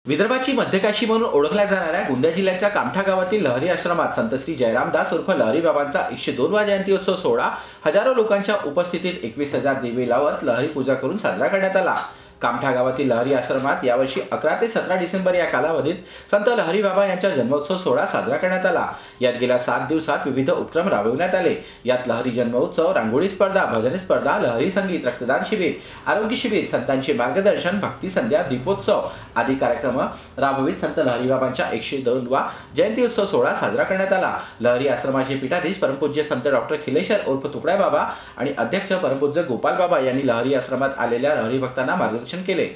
विदर्भाची मध्यकाशी म्हणून ओळखल्या जाणाऱ्या गोंदिया जिल्ह्याच्या कामठा गावातील लहरी आश्रमात संत श्री जयरामदास उर्फ लहरी बाबांचा 102वा जयंत्योत्सव सोहळा हजारो लोकांच्या उपस्थितीत 21,000 दिवे लावत लहरी पूजा करून साजरा करण्यात आला। कामठा गावातील लहरी आश्रमात यावर्षी 11 ते 17 डिसेंबर या कालावधीत संत लहरी बाबा यांचा जन्मोत्सव सोहळा साजरा करण्यात आला। यात गेल्या 7 दिवसात विविध उपक्रम राबविण्यात आले। यात लहरी जन्मोत्सव, रांगोळी स्पर्धा, भजन स्पर्धा, लहरी संगीत, रक्तदान शिबिर, आरोग्य शिबिर, संतांचे मार्गदर्शन, भक्ती संध्या, दीपोत्सव आदी कार्यक्रम राबवित संत लहरी बाबांच्या 102वा जयंत्योत्सव सोहळा साजरा करण्यात आला। लहरी आश्रमाचे पीठाधीश परमपूज्य संत डॉक्टर खिलेश्वर उर्फ तुकड्या बाबा आणि अध्यक्ष परमपूज्य गोपाल बाबा यांनी लहरी आश्रमात आलेल्या लहरी भक्तांना मार्गदर्शन केले।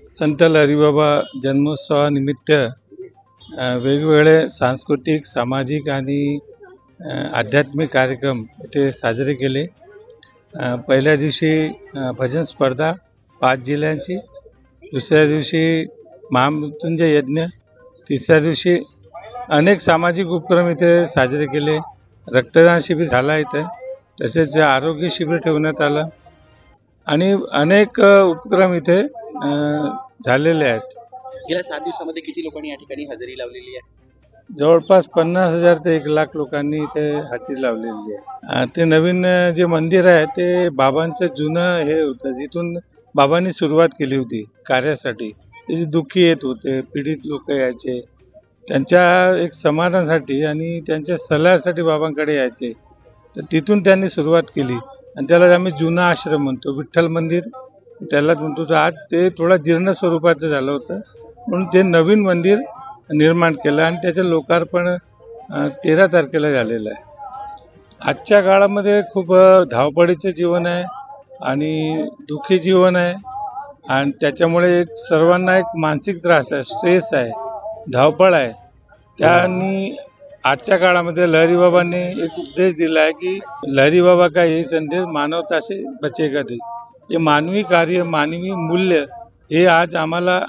संत लहरी बाबा जन्मोत्सवानिमित्त वेगवेगळे सांस्कृतिक, सामाजिक आणि आध्यात्मिक कार्यक्रम इथे साजरे केले। पहिल्या दिवशी भजन स्पर्धा 5 जिल्ह्यांची, दुसऱ्या दिवशी महामृत्युंजय यज्ञ, तिसऱ्या दिवशी अनेक सामाजिक उपक्रम इथे साजरे केले। रक्तदान शिबिर झाला इथे, तसेच आरोग्य शिबिर ठेवण्यात आलं आणि अनेक उपक्रम इथे झालेले आहेत। गेल्या 7 दिवसांमध्ये किती लोकांनी या ठिकाणी हजेरी लावलेली आहे? जवळपास 50,000 ते 1,00,000 लोकांनी इथे हजेरी लावलेली आहे। ते नवीन जे मंदिर आहे ते बाबांचं जुनं हे होतं, जिथून बाबांनी सुरुवात केली होती कार्यासाठी। जे दुःखी येत होते, पीडित लोक यायचे, त्यांच्या एक समाधानासाठी आणि त्यांच्या सल्ल्यासाठी बाबांकडे यायचे, तर तिथून त्यांनी सुरुवात केली आणि त्याला आम्ही जुना आश्रम म्हणतो, विठ्ठल मंदिर त्यालाच म्हणतो। तर आज ते थोडा जीर्ण स्वरूपाचं झालं होतं, म्हणून ते नवीन मंदिर निर्माण केलं आणि त्याचं लोकार्पण 13 तारखेला झालेलं आहे। आजच्या काळामध्ये खूप धावपळीचं जीवन आहे आणि दुःखी जीवन आहे आणि त्याच्यामुळे एक सर्वांना एक मानसिक त्रास आहे, स्ट्रेस आहे, धावपळ आहे। त्यांनी आजच्या काळामध्ये लहरी बाबांनी एक उपदेश दिला आहे की लहरी बाबा का यही संदेश, मानवता से बचेगा देश। हे मानवी कार्य, मानवी मूल्य हे आज आम्हाला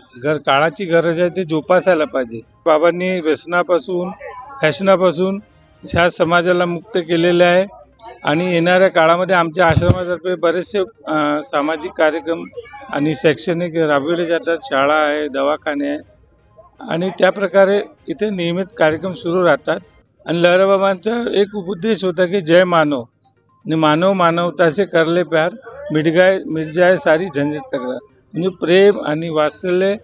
काळाची गरज आहे, ते जोपासायला पाहिजे। बाबांनी व्यसनापासून, फॅशनापासून ह्या समाजाला मुक्त केलेले आहे आणि येणाऱ्या काळामध्ये आमच्या आश्रमातर्फे बरेचसे सामाजिक कार्यक्रम आणि शैक्षणिक राबविले जातात। शाळा आहे, दवाखाने आहे आणि त्या प्रकारे इथे नियमित कार्यक्रम सुरू राहतात। आणि लहरी बाबांचा एक उपदेश होता की जय मानव, मानव मानवता से कर ले प्यार, मिट जाए सारी झंझट तक्रार। म्हणजे प्रेम आणि वात्सल्य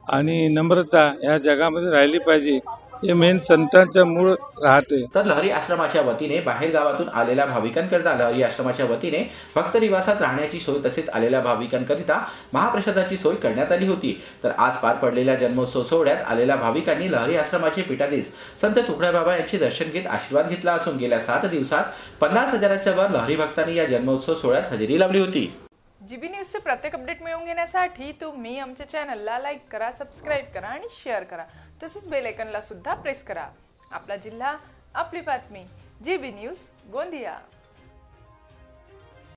आणि नम्रता या जगामध्ये राहिली पाहिजे, हे मेन संतांचं मूळ राहते। तर लहरी आश्रमाच्या वतीने बाहेर गावातून आलेल्या भाविकांकरिता लहरी आश्रमाच्या वतीने भक्त निवासात राहण्याची सोय तसेच आलेल्या भाविकांकरिता महाप्रसादाची सोय करण्यात आली होती। तर आज पार पडलेल्या जन्मोत्सव सोहळ्यात आलेल्या भाविकांनी लहरी आश्रमाचे पीठाधीश संत तुकड्या बाबा यांचे दर्शन घेत आशीर्वाद घेतला असून गेल्या 7 दिवसात 50,000च्या वर लहरी भक्तांनी या जन्मोत्सव सोहळ्यात हजेरी लावली होती। जीबी न्यूजचे प्रत्येक अपडेट मिळवून घेण्यासाठी तुम्ही आमच्या चॅनलला लाईक करा, सबस्क्राईब करा आणि शेअर करा। तसेच बेल आयकॉनला सुद्धा प्रेस करा। आपला जिल्हा, आपली बातमी, जीबी न्यूज गोंदिया।